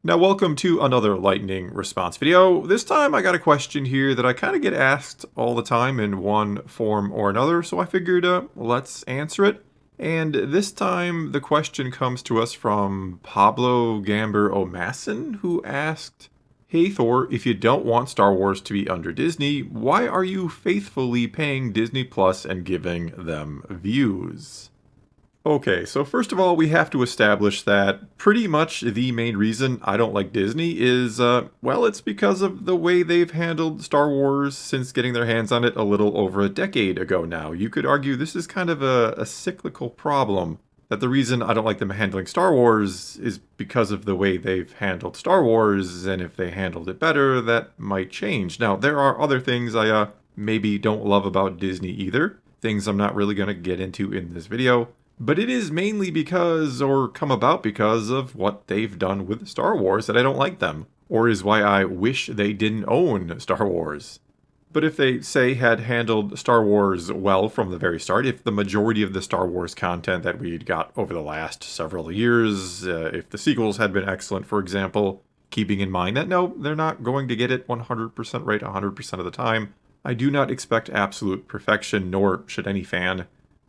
Now, welcome to another lightning response video. This time I got a question here that I kind of get asked all the time in one form or another, so I figured let's answer it. And this time the question comes to us from Pablo Gamber Omasson, who asked, "Hey Thor, if you don't want Star Wars to be under Disney, why are you faithfully paying Disney Plus and giving them views?" Okay, so first of all, we have to establish that pretty much the main reason I don't like Disney is, well, it's because of the way they've handled Star Wars since getting their hands on it a little over a decade ago now. You could argue this is kind of a cyclical problem, that the reason I don't like them handling Star Wars is because of the way they've handled Star Wars, and if they handled it better, that might change. Now, there are other things I, maybe don't love about Disney either, things I'm not really going to get into in this video. But it is mainly because, or come about because, of what they've done with Star Wars that I don't like them, or is why I wish they didn't own Star Wars. But if they, say, had handled Star Wars well from the very start, if the majority of the Star Wars content that we'd got over the last several years, if the sequels had been excellent, for example, keeping in mind that no, they're not going to get it 100% right 100% of the time, I do not expect absolute perfection, nor should any fan.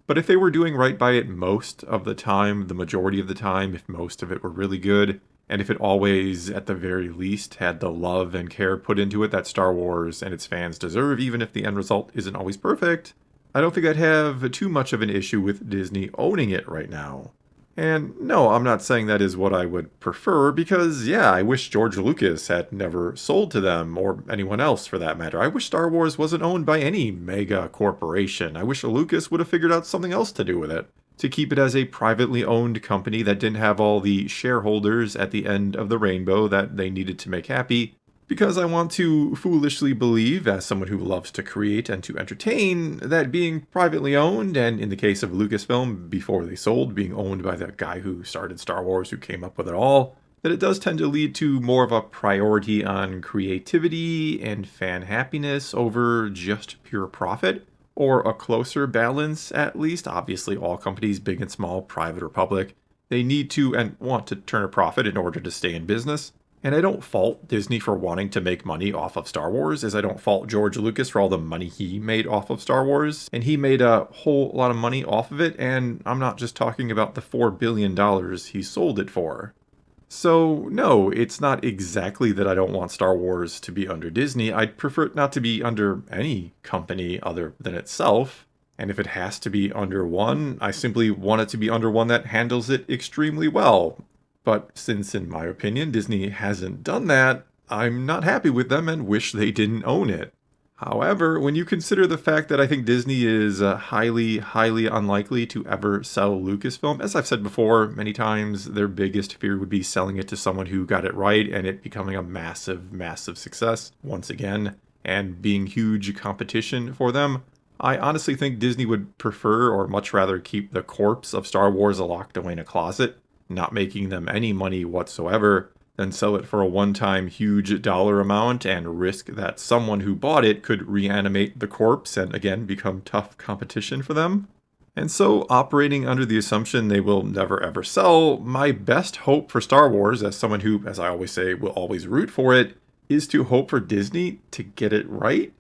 But if they were doing right by it most of the time, the majority of the time, if most of it were really good, and if it always, at the very least, had the love and care put into it that Star Wars and its fans deserve, even if the end result isn't always perfect, I don't think I'd have too much of an issue with Disney owning it right now. And no, I'm not saying that is what I would prefer, because yeah, I wish George Lucas had never sold to them, or anyone else for that matter. I wish Star Wars wasn't owned by any mega corporation. I wish Lucas would have figured out something else to do with it. To keep it as a privately owned company that didn't have all the shareholders at the end of the rainbow that they needed to make happy, because I want to foolishly believe, as someone who loves to create and to entertain, that being privately owned, and in the case of Lucasfilm, before they sold, being owned by the guy who started Star Wars, who came up with it all, that it does tend to lead to more of a priority on creativity and fan happiness over just pure profit, or a closer balance at least. Obviously, all companies, big and small, private or public, they need to and want to turn a profit in order to stay in business. And I don't fault Disney for wanting to make money off of Star Wars, as I don't fault George Lucas for all the money he made off of Star Wars. And he made a whole lot of money off of it, and I'm not just talking about the $4 billion he sold it for. So, no, it's not exactly that I don't want Star Wars to be under Disney. I'd prefer it not to be under any company other than itself. And if it has to be under one, I simply want it to be under one that handles it extremely well. But since, in my opinion, Disney hasn't done that, I'm not happy with them and wish they didn't own it. However, when you consider the fact that I think Disney is highly unlikely to ever sell Lucasfilm, as I've said before many times, their biggest fear would be selling it to someone who got it right and it becoming a massive success once again, and being huge competition for them. I honestly think Disney would prefer or much rather keep the corpse of Star Wars locked away in a closet, not making them any money whatsoever, than sell it for a one-time huge dollar amount and risk that someone who bought it could reanimate the corpse and again become tough competition for them. And so, operating under the assumption they will never ever sell, my best hope for Star Wars, as someone who, as I always say, will always root for it, is to hope for Disney to get it right.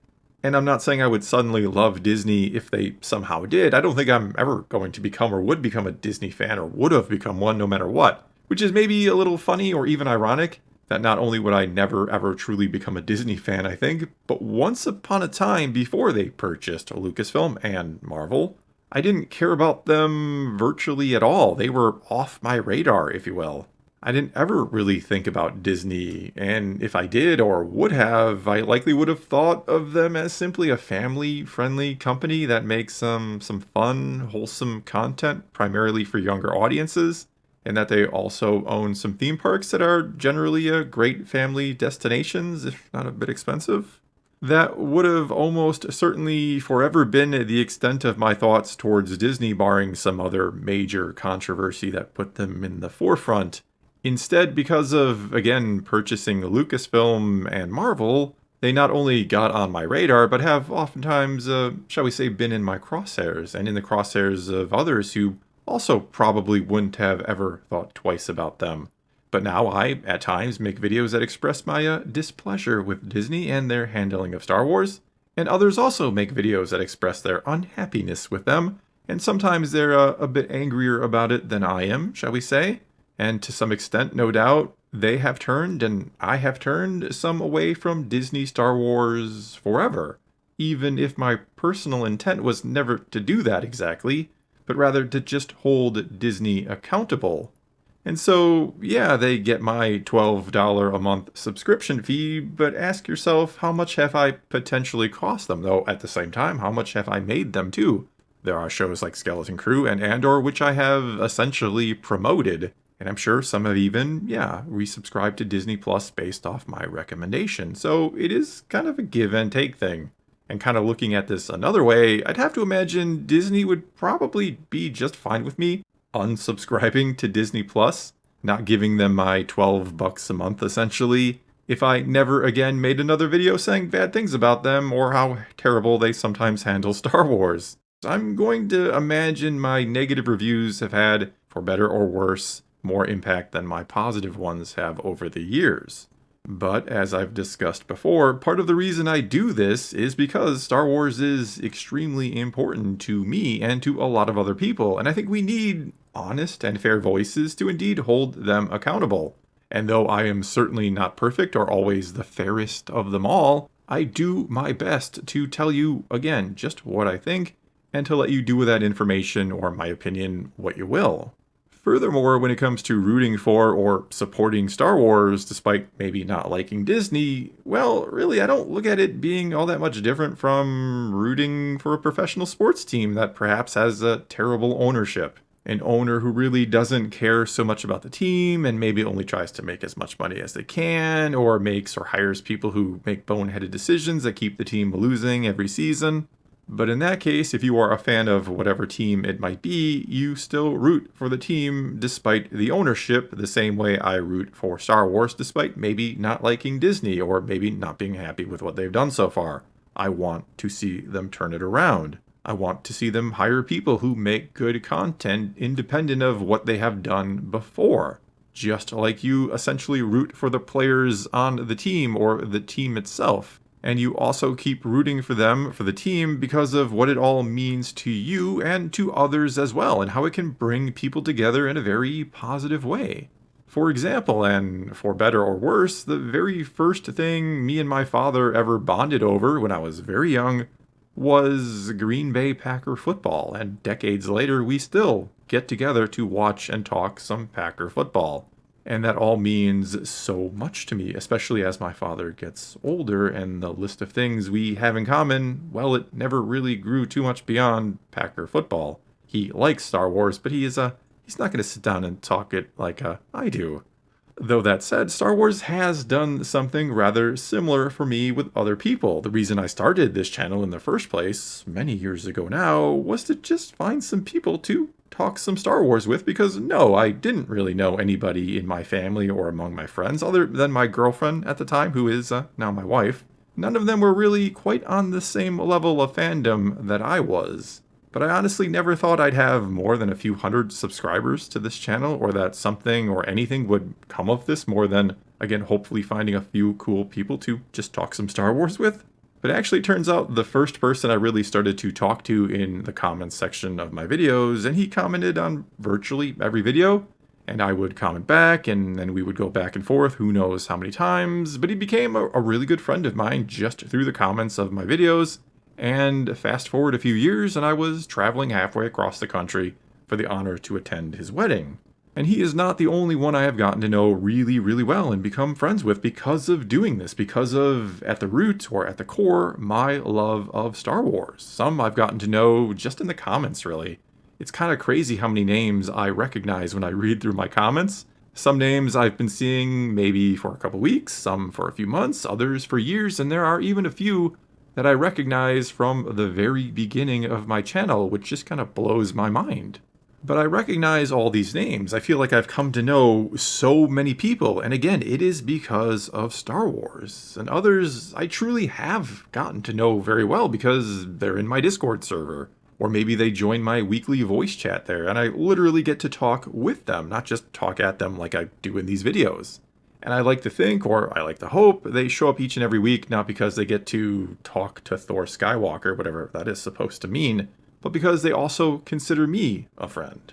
And I'm not saying I would suddenly love Disney if they somehow did. I don't think I'm ever going to become or would become a Disney fan or would have become one no matter what. Which is maybe a little funny or even ironic, that not only would I never ever truly become a Disney fan, I think, but once upon a time before they purchased Lucasfilm and Marvel, I didn't care about them virtually at all. They were off my radar, if you will. I didn't ever really think about Disney, and if I did or would have, I likely would have thought of them as simply a family-friendly company that makes some fun, wholesome content, primarily for younger audiences, and that they also own some theme parks that are generally great family destinations, if not a bit expensive. That would have almost certainly forever been the extent of my thoughts towards Disney, barring some other major controversy that put them in the forefront. Instead, because of, again, purchasing Lucasfilm and Marvel, they not only got on my radar, but have oftentimes, shall we say, been in my crosshairs, and in the crosshairs of others who also probably wouldn't have ever thought twice about them. But now I, at times, make videos that express my displeasure with Disney and their handling of Star Wars, and others also make videos that express their unhappiness with them, and sometimes they're a bit angrier about it than I am, shall we say. And to some extent, no doubt, they have turned, and I have turned, some away from Disney Star Wars forever. Even if my personal intent was never to do that exactly, but rather to just hold Disney accountable. And so, yeah, they get my $12 a month subscription fee, but ask yourself, how much have I potentially cost them? Though at the same time, how much have I made them too? There are shows like Skeleton Crew and Andor, which I have essentially promoted. And I'm sure some have even, resubscribed to Disney Plus based off my recommendation. So it is kind of a give and take thing. And kind of looking at this another way, I'd have to imagine Disney would probably be just fine with me unsubscribing to Disney Plus, not giving them my $12 a month essentially, if I never again made another video saying bad things about them or how terrible they sometimes handle Star Wars. I'm going to imagine my negative reviews have had, for better or worse, more impact than my positive ones have over the years. But as I've discussed before, part of the reason I do this is because Star Wars is extremely important to me and to a lot of other people, and I think we need honest and fair voices to indeed hold them accountable. And though I am certainly not perfect or always the fairest of them all, I do my best to tell you, again, just what I think, and to let you do with that information or my opinion what you will. Furthermore, when it comes to rooting for or supporting Star Wars, despite maybe not liking Disney, well, really, I don't look at it being all that much different from rooting for a professional sports team that perhaps has a terrible ownership. An owner who really doesn't care so much about the team and maybe only tries to make as much money as they can, or makes or hires people who make boneheaded decisions that keep the team losing every season. But in that case, if you are a fan of whatever team it might be, you still root for the team despite the ownership, the same way I root for Star Wars despite maybe not liking Disney or maybe not being happy with what they've done so far. I want to see them turn it around. I want to see them hire people who make good content independent of what they have done before. Just like you essentially root for the players on the team or the team itself. And you also keep rooting for them, for the team, because of what it all means to you and to others as well, and how it can bring people together in a very positive way. For example, and for better or worse, the very first thing me and my father ever bonded over when I was very young was Green Bay Packer football, and decades later we still get together to watch and talk some Packer football. And that all means so much to me, especially as my father gets older and the list of things we have in common, well, it never really grew too much beyond Packer football. He likes Star Wars, but he's not going to sit down and talk it like I do. Though that said, Star Wars has done something rather similar for me with other people. The reason I started this channel in the first place, many years ago now, was to just find some people to talk some Star Wars with, because no, I didn't really know anybody in my family or among my friends other than my girlfriend at the time, who is now my wife. None of them were really quite on the same level of fandom that I was. But I honestly never thought I'd have more than a few hundred subscribers to this channel, or that something or anything would come of this more than, again, hopefully finding a few cool people to just talk some Star Wars with. But actually, it turns out the first person I really started to talk to in the comments section of my videos, and he commented on virtually every video, and I would comment back, and then we would go back and forth who knows how many times, but he became a really good friend of mine just through the comments of my videos. And fast forward a few years, and I was traveling halfway across the country for the honor to attend his wedding. And he is not the only one I have gotten to know really, really well and become friends with because of doing this, because of, at the root or at the core, my love of Star Wars. Some I've gotten to know just in the comments, really. It's kind of crazy how many names I recognize when I read through my comments. Some names I've been seeing maybe for a couple weeks, some for a few months, others for years, and there are even a few that I recognize from the very beginning of my channel, which just kind of blows my mind. But I recognize all these names. I feel like I've come to know so many people, and again, it is because of Star Wars. And others I truly have gotten to know very well because they're in my Discord server, Or maybe they join my weekly voice chat there, and I literally get to talk with them, not just talk at them like I do in these videos. And I like to think, or I like to hope, they show up each and every week not because they get to talk to Thor Skywalker, whatever that is supposed to mean, but because they also consider me a friend.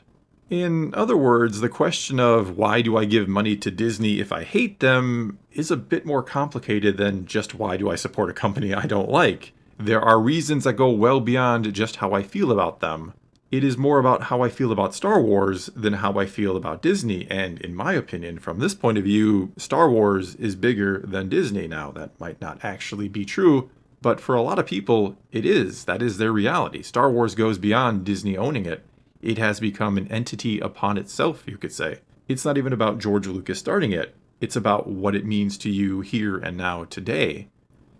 In other words, the question of why do I give money to Disney if I hate them is a bit more complicated than just why do I support a company I don't like. There are reasons that go well beyond just how I feel about them. It is more about how I feel about Star Wars than how I feel about Disney, and in my opinion, from this point of view, Star Wars is bigger than Disney. Now, that might not actually be true, but for a lot of people, it is. That is their reality. Star Wars goes beyond Disney owning it. It has become an entity upon itself, you could say. It's not even about George Lucas starting it. It's about what it means to you here and now today.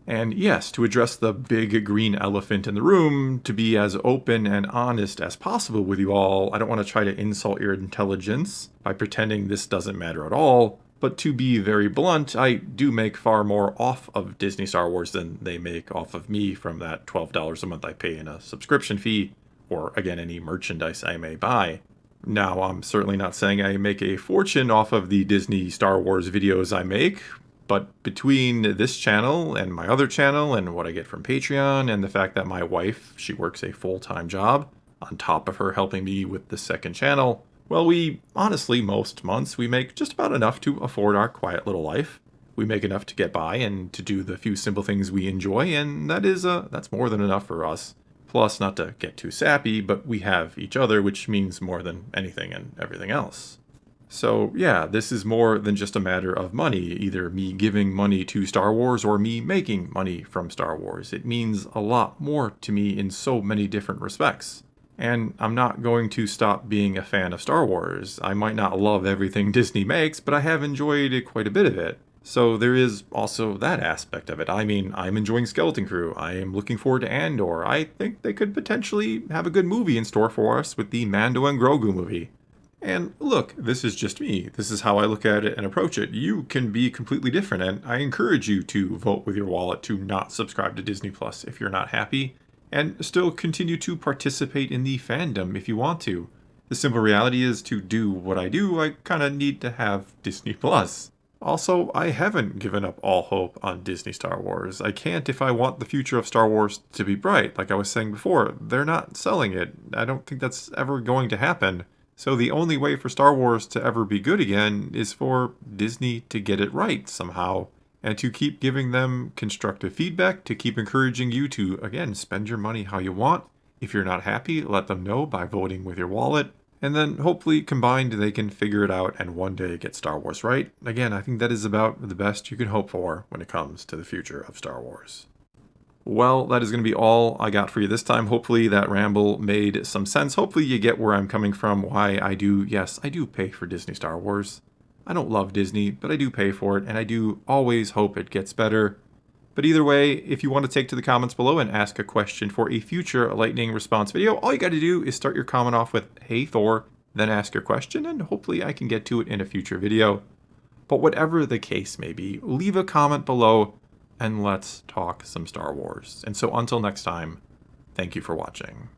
And yes, to address the big green elephant in the room, to be as open and honest as possible with you all, I don't want to try to insult your intelligence by pretending this doesn't matter at all, but to be very blunt, I do make far more off of Disney Star Wars than they make off of me from that $12 a month I pay in a subscription fee, or again, any merchandise I may buy. Now, I'm certainly not saying I make a fortune off of the Disney Star Wars videos I make, but between this channel and my other channel and what I get from Patreon and the fact that my wife, she works a full-time job on top of her helping me with the second channel, well, we honestly, most months, we make just about enough to afford our quiet little life. We make enough to get by and to do the few simple things we enjoy, and that's more than enough for us. Plus, not to get too sappy, but we have each other, which means more than anything and everything else. So yeah, this is more than just a matter of money, either me giving money to Star Wars or me making money from Star Wars. It means a lot more to me in so many different respects. And I'm not going to stop being a fan of Star Wars. I might not love everything Disney makes, but I have enjoyed quite a bit of it. So there is also that aspect of it. I mean, I'm enjoying Skeleton Crew. I am looking forward to Andor. I think they could potentially have a good movie in store for us with the Mando and Grogu movie. And look, this is just me. This is how I look at it and approach it. You can be completely different, and I encourage you to vote with your wallet to not subscribe to Disney Plus if you're not happy, and still continue to participate in the fandom if you want to. The simple reality is, to do what I do, I kind of need to have Disney Plus. Also, I haven't given up all hope on Disney Star Wars. I can't if I want the future of Star Wars to be bright. Like I was saying before, they're not selling it. I don't think that's ever going to happen. So the only way for Star Wars to ever be good again is for Disney to get it right somehow, and to keep giving them constructive feedback, to keep encouraging you to, again, spend your money how you want. If you're not happy, let them know by voting with your wallet, and then hopefully combined they can figure it out and one day get Star Wars right. Again, I think that is about the best you can hope for when it comes to the future of Star Wars. Well, that is going to be all I got for you this time. Hopefully that ramble made some sense. Hopefully you get where I'm coming from, why I do pay for Disney Star Wars. I don't love Disney, but I do pay for it, and I do always hope it gets better. But either way, if you want to take to the comments below and ask a question for a future lightning response video, all you got to do is start your comment off with, "Hey Thor," then ask your question, and hopefully I can get to it in a future video. But whatever the case may be, leave a comment below, and let's talk some Star Wars. And so until next time, thank you for watching.